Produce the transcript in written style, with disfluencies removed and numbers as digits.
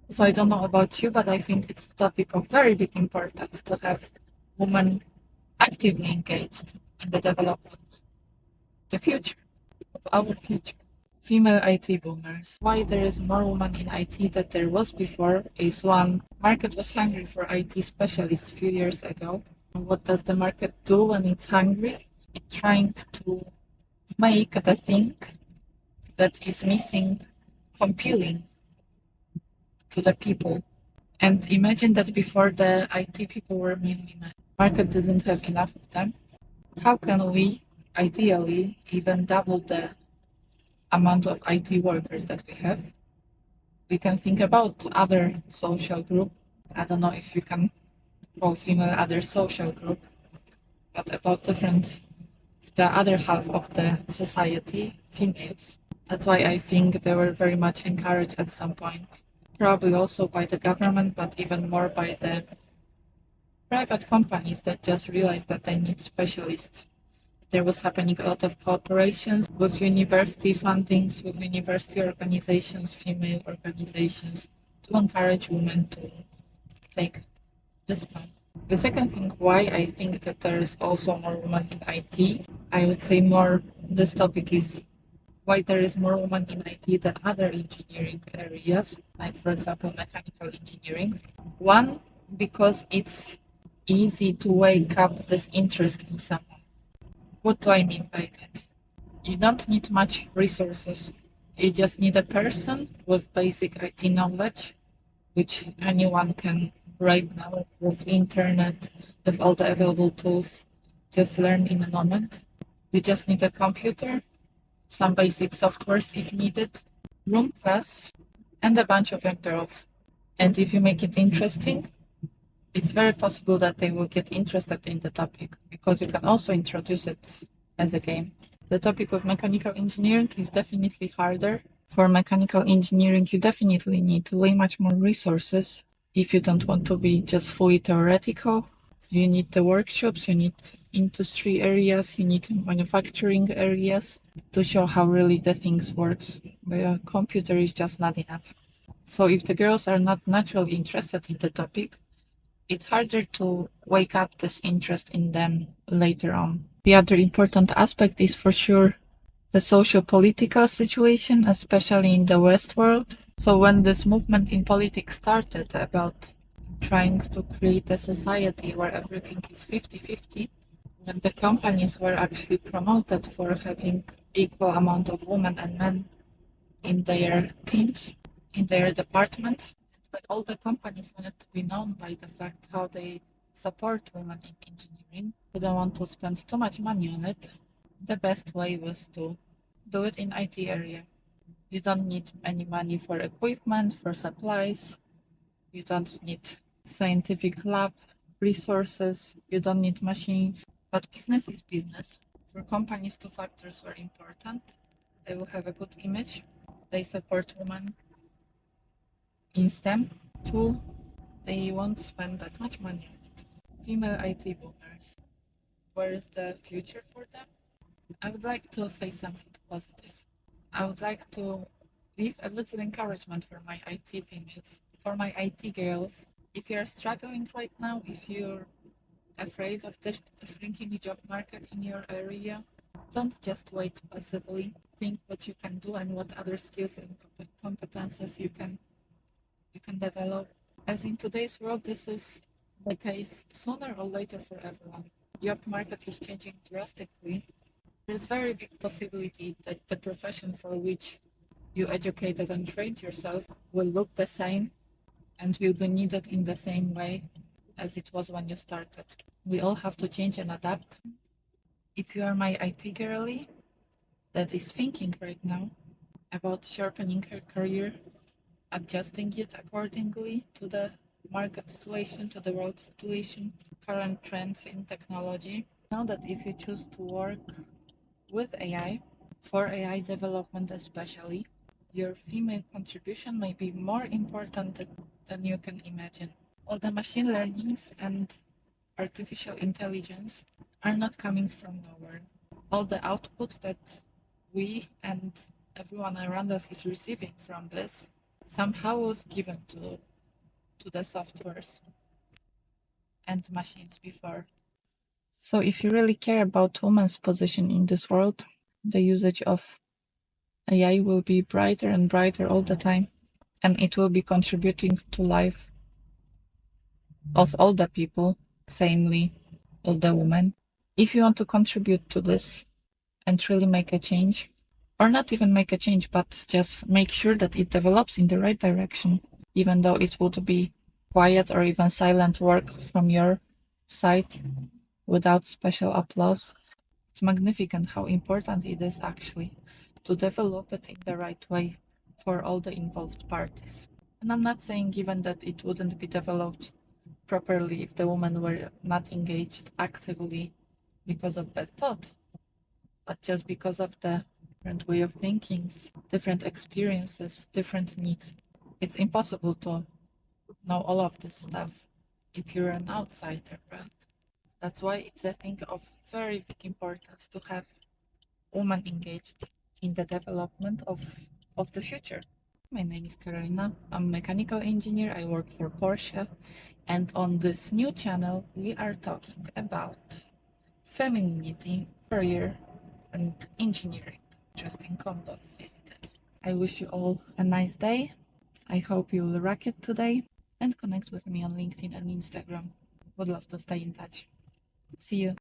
So I don't know about you, but I think it's a topic of very big importance to have women actively engaged in the development, the future, of our future. Female IT boomers. Why there is more women in IT than there was before is one, market was hungry for IT specialists a few years ago. And what does the market do when it's hungry? It's trying to make the thing that is missing compelling to the people. And imagine that before the IT people were mainly men. Market doesn't have enough of them. How can we, ideally, even double the amount of IT workers that we have? We can think about other social group. I don't know if you can call female other social group, but about different, the other half of the society, females. That's why I think they were very much encouraged at some point. Probably also by the government, but even more by the private companies that just realized that they need specialists. There was happening a lot of cooperations with university fundings, with university organizations, female organizations, to encourage women to take this path. The second thing why I think that there is also more women in IT, I would say more, this topic is why there is more women in IT than other engineering areas, like for example mechanical engineering. One, because it's easy to wake up this interest in someone. What do I mean by that? You don't need much resources. You just need a person with basic IT knowledge, which anyone can right now with internet, with all the available tools, just learn in a moment. You just need a computer, some basic softwares if needed, room class, and a bunch of young girls. And if you make it interesting, it's very possible that they will get interested in the topic because you can also introduce it as a game. The topic of mechanical engineering is definitely harder. For mechanical engineering, you definitely need way much more resources if you don't want to be just fully theoretical. You need the workshops, you need industry areas, you need manufacturing areas to show how really the things works. The computer is just not enough. So if the girls are not naturally interested in the topic, it's harder to wake up this interest in them later on. The other important aspect is for sure the socio-political situation, especially in the West world. So when this movement in politics started about trying to create a society where everything is 50-50, when the companies were actually promoted for having equal amount of women and men in their teams, in their departments, but all the companies wanted to be known by the fact how they support women in engineering. They don't want to spend too much money on it. The best way was to do it in IT area. You don't need any money for equipment, for supplies. You don't need scientific lab resources. You don't need machines. But business is business. For companies, two factors were important. They will have a good image. They support women in STEM. Two, they won't spend that much money on it. Female IT boomers. Where is the future for them? I would like to say something positive. I would like to leave a little encouragement for my IT females, for my IT girls. If you're struggling right now, if you're afraid of the shrinking job market in your area, don't just wait passively. Think what you can do and what other skills and competences you can develop. As in today's world, this is the case sooner or later for everyone. Job market is changing drastically. There's very big possibility that the profession for which you educated and trained yourself will look the same and will be needed in the same way as it was when you started. We all have to change and adapt. If you are my IT girly that is thinking right now about sharpening her career, adjusting it accordingly to the market situation, to the world situation, current trends in technology, know that if you choose to work with AI, for AI development especially, your female contribution may be more important than you can imagine. All the machine learnings and artificial intelligence are not coming from nowhere. All the output that we and everyone around us is receiving from this somehow was given to the softwares and machines before. So if you really care about women's position in this world, the usage of AI will be brighter and brighter all the time, and it will be contributing to life of all the people, samely all the women. If you want to contribute to this and really make a change, or not even make a change, but just make sure that it develops in the right direction, even though it would be quiet or even silent work from your side without special applause. It's magnificent how important it is actually to develop it in the right way for all the involved parties. And I'm not saying even that it wouldn't be developed properly if the women were not engaged actively because of bad thought, but just because of the different way of thinking, different experiences, different needs. It's impossible to know all of this stuff if you're an outsider, right? That's why it's a thing of very big importance to have women engaged in the development of the future. My name is Karolina. I'm a mechanical engineer. I work for Porsche. And on this new channel, we are talking about femininity, career, and engineering. Interesting combo, isn't it? I wish you all a nice day. I hope you'll rock it today and connect with me on LinkedIn and Instagram. Would love to stay in touch. See you.